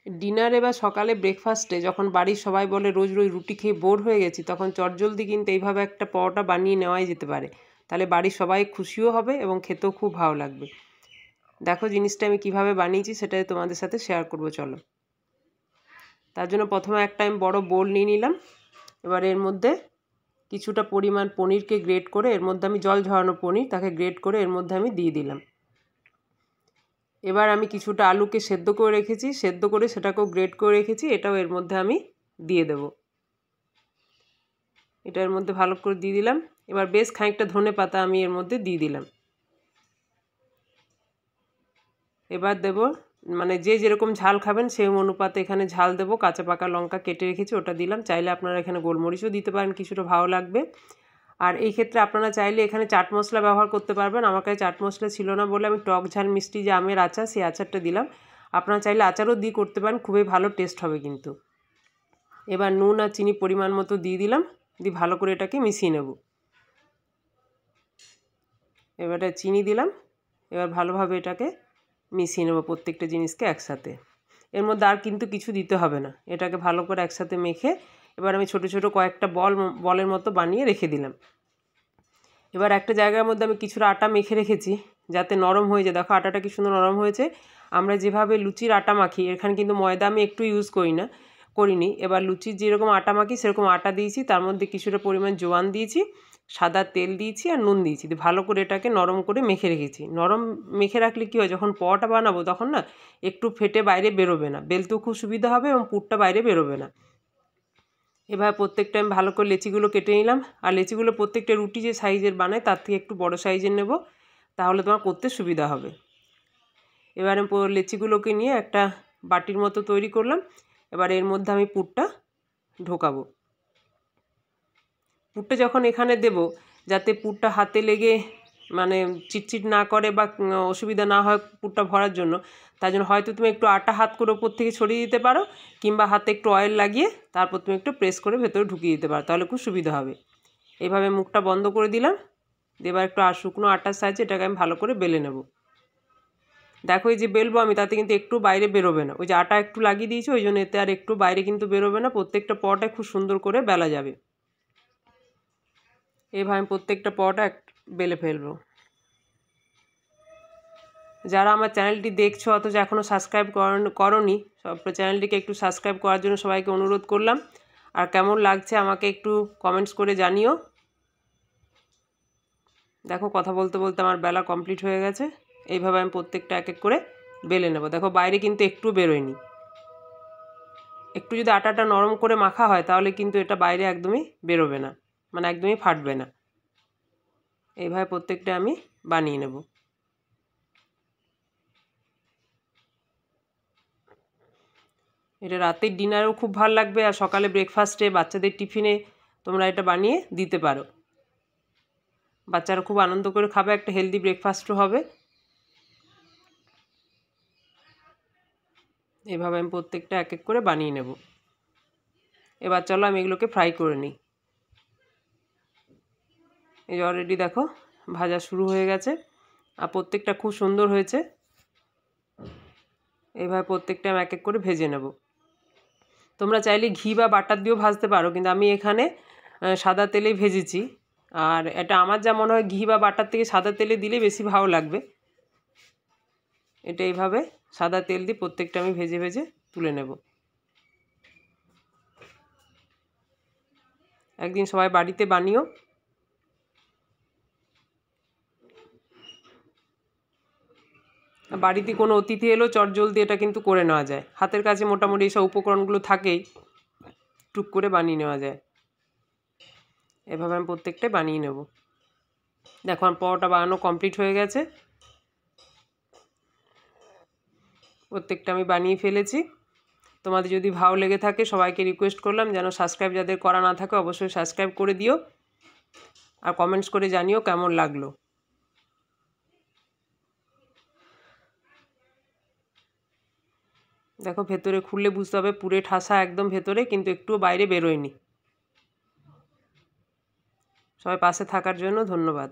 ডিনারে বা সকালে ব্রেকফাস্টে যখন বাড়ির সবাই বলে রোজ রোজ রুটি খেয়ে বোর হয়ে গেছি, তখন চটজলদি কিন্তু এইভাবে একটা পরোটা বানিয়ে নেওয়াই যেতে পারে। তাহলে বাড়ির সবাই খুশিও হবে এবং খেতেও খুব ভালো লাগবে। দেখো জিনিসটা আমি কিভাবে বানিয়েছি সেটাই তোমাদের সাথে শেয়ার করব, চলো। তার জন্য প্রথমে একটা আমি বড় বোল নিয়ে নিলাম। এবার এর মধ্যে কিছুটা পরিমাণ পনিরকে গ্রেট করে, এর মধ্যে আমি জল ঝরানো পনির, তাকে গ্রেট করে এর মধ্যে আমি দিয়ে দিলাম। এবার আমি কিছুটা আলুকে সেদ্ধ করে রেখেছি, সেদ্ধ করে সেটাকেও গ্রেট করে রেখেছি, এটাও এর মধ্যে আমি দিয়ে দেব। এটার মধ্যে ভালো করে দিয়ে দিলাম। এবার বেশ খানিকটা ধনে পাতা আমি এর মধ্যে দিয়ে দিলাম। এবার দেব, মানে যে যেরকম ঝাল খাবেন সেই অনুপাতে এখানে ঝাল দেব। কাঁচা পাকা লঙ্কা কেটে রেখেছি, ওটা দিলাম। চাইলে আপনারা এখানে গোলমরিচও দিতে পারেন, কিছুটা ভালো লাগবে। আর এই ক্ষেত্রে আপনারা চাইলে এখানে চাট মশলা ব্যবহার করতে পারবেন। আমার কাছে চাট মশলা ছিল না বলে আমি টক ঝাল মিষ্টি যে আমের আচার, সেই আচারটা দিলাম। আপনারা চাইলে আচারও দিয়ে করতে পারেন, খুবই ভালো টেস্ট হবে কিন্তু। এবার নুন আর চিনি পরিমাণ মতো দিয়ে দিলাম, দিয়ে ভালো করে এটাকে মিশিয়ে নেব। এবারে চিনি দিলাম, এবার ভালোভাবে এটাকে মিশিয়ে নেব প্রত্যেকটা জিনিসকে একসাথে। এর মধ্যে আর কিন্তু কিছু দিতে হবে না, এটাকে ভালো করে একসাথে মেখে এবার আমি ছোট ছোট কয়েকটা বলের মতো বানিয়ে রেখে দিলাম। এবার একটা জায়গার মধ্যে আমি কিছুটা আটা মেখে রেখেছি যাতে নরম হয়ে যায়। দেখো আটাটা কি সুন্দর নরম হয়েছে। আমরা যেভাবে লুচির আটা মাখি, এখানে কিন্তু ময়দা আমি একটু ইউজ করিনি। এবার লুচির যেরকম আটা মাখি সেরকম আটা দিয়েছি, তার মধ্যে কিছুটা পরিমাণ জোয়ান দিয়েছি, সাদা তেল দিয়েছি আর নুন দিয়েছি, ভালো করে এটাকে নরম করে মেখে রেখেছি। নরম মেখে রাখলে কী হয়, যখন পরোটা বানাবো তখন না একটু ফেটে বাইরে বেরোবে না, বেলতেও খুব সুবিধা হবে এবং পুরটা বাইরে বেরোবে না। এবার প্রত্যেকটা আমি ভালো করে লেচিগুলো কেটে নিলাম। আর লেচিগুলো প্রত্যেকটা রুটি যে সাইজের বানায় তার থেকে একটু বড় সাইজের নেব, তাহলে তোমার করতে সুবিধা হবে। এবার আমি লেচিগুলোকে নিয়ে একটা বাটির মতো তৈরি করলাম। এবার এর মধ্যে আমি পুরটা ঢোকাবো। পুরটা যখন এখানে দেব, যাতে পুরটা হাতে লেগে মানে চিটচিট না করে বা অসুবিধা না হয় পুরটা ভরার জন্য, তার জন্য হয়তো তুমি একটু আটা হাত করে ওপর থেকে ছড়িয়ে দিতে পারো, কিংবা হাতে একটু অয়েল লাগিয়ে তারপর তুমি একটু প্রেস করে ভেতরে ঢুকিয়ে দিতে পারো, তাহলে খুব সুবিধা হবে। এইভাবে মুখটা বন্ধ করে দিলাম। এবার একটু শুকনো আটার সাহায্যে এটাকে আমি ভালো করে বেলে নেব। দেখো এই যে বেলবো আমি, তাতে কিন্তু একটু বাইরে বেরোবে না, ওই যে আটা একটু লাগিয়ে দিয়েছি ওই জন্য এতে আর একটু বাইরে কিন্তু বেরোবে না, প্রত্যেকটা পরোটায় খুব সুন্দর করে বেলা যাবে। এইভাবে আমি প্রত্যেকটা পরোটা বেলে ফেলবো। যারা আমার চ্যানেলটি দেখছো অথচ এখনও সাবস্ক্রাইব করোনি, সব চ্যানেলটিকে একটু সাবস্ক্রাইব করার জন্য সবাইকে অনুরোধ করলাম। আর কেমন লাগছে আমাকে একটু কমেন্টস করে জানিও। দেখো কথা বলতে বলতে আমার বেলা কমপ্লিট হয়ে গেছে। এইভাবে আমি প্রত্যেকটা এক এক করে বেলে নেব। দেখো বাইরে কিন্তু একটু বেরোয়নি। একটু যদি আটাটা নরম করে মাখা হয় তাহলে কিন্তু এটা বাইরে একদমই বেরোবে না, মানে একদমই ফাটবে না। এইভাবে প্রত্যেকটা আমি বানিয়ে নেব। এটা রাতের ডিনারেও খুব ভালো লাগবে, আর সকালে ব্রেকফাস্টে বাচ্চাদের টিফিনে তোমরা এটা বানিয়ে দিতে পারো। বাচ্চারা খুব আনন্দ করে খাবে, একটা হেলদি ব্রেকফাস্টও হবে। এভাবে আমি প্রত্যেকটা এক এক করে বানিয়ে নেব। এবার চলো আমি এগুলোকে ফ্রাই করে নিই। এই অলরেডি দেখো ভাজা শুরু হয়ে গেছে, আর প্রত্যেকটা খুব সুন্দর হয়েছে। এইভাবে প্রত্যেকটা আমি এক এক করে ভেজে নেব। তোমরা চাইলে ঘি বা বাটার দিয়েও ভাজতে পারো, কিন্তু আমি এখানে সাদা তেলেই ভেজেছি। আর এটা আমার যা মনে হয় ঘি বা বাটার থেকে সাদা তেলে দিলে বেশি ভালো লাগবে। এটা এইভাবে সাদা তেল দিয়ে প্রত্যেকটা আমি ভেজে ভেজে তুলে নেব। একদিন সবাই বাড়িতে বানিও। বাড়িতে কোনো অতিথি এলেও চটজলদি এটা কিন্তু করে নেওয়া যায়, হাতের কাছে মোটামুটি এইসব উপকরণগুলো থাকেই, টুক করে বানিয়ে নেওয়া যায়। এভাবে আমি প্রত্যেকটাই বানিয়ে নেব। দেখো আমার পরোটা বানানো কমপ্লিট হয়ে গেছে, প্রত্যেকটা আমি বানিয়ে ফেলেছি। তোমাদের যদি ভালো লেগে থাকে সবাইকে রিকোয়েস্ট করলাম যেন সাবস্ক্রাইব যাদের করা না থাকে অবশ্যই সাবস্ক্রাইব করে দিও, আর কমেন্টস করে জানিও কেমন লাগলো। দেখো ভেতরে খুললে বুঝতে হবে পুরে ঠাসা একদম ভেতরে, কিন্তু একটুও বাইরে বেরোয়নি। সবাই পাশে থাকার জন্য ধন্যবাদ।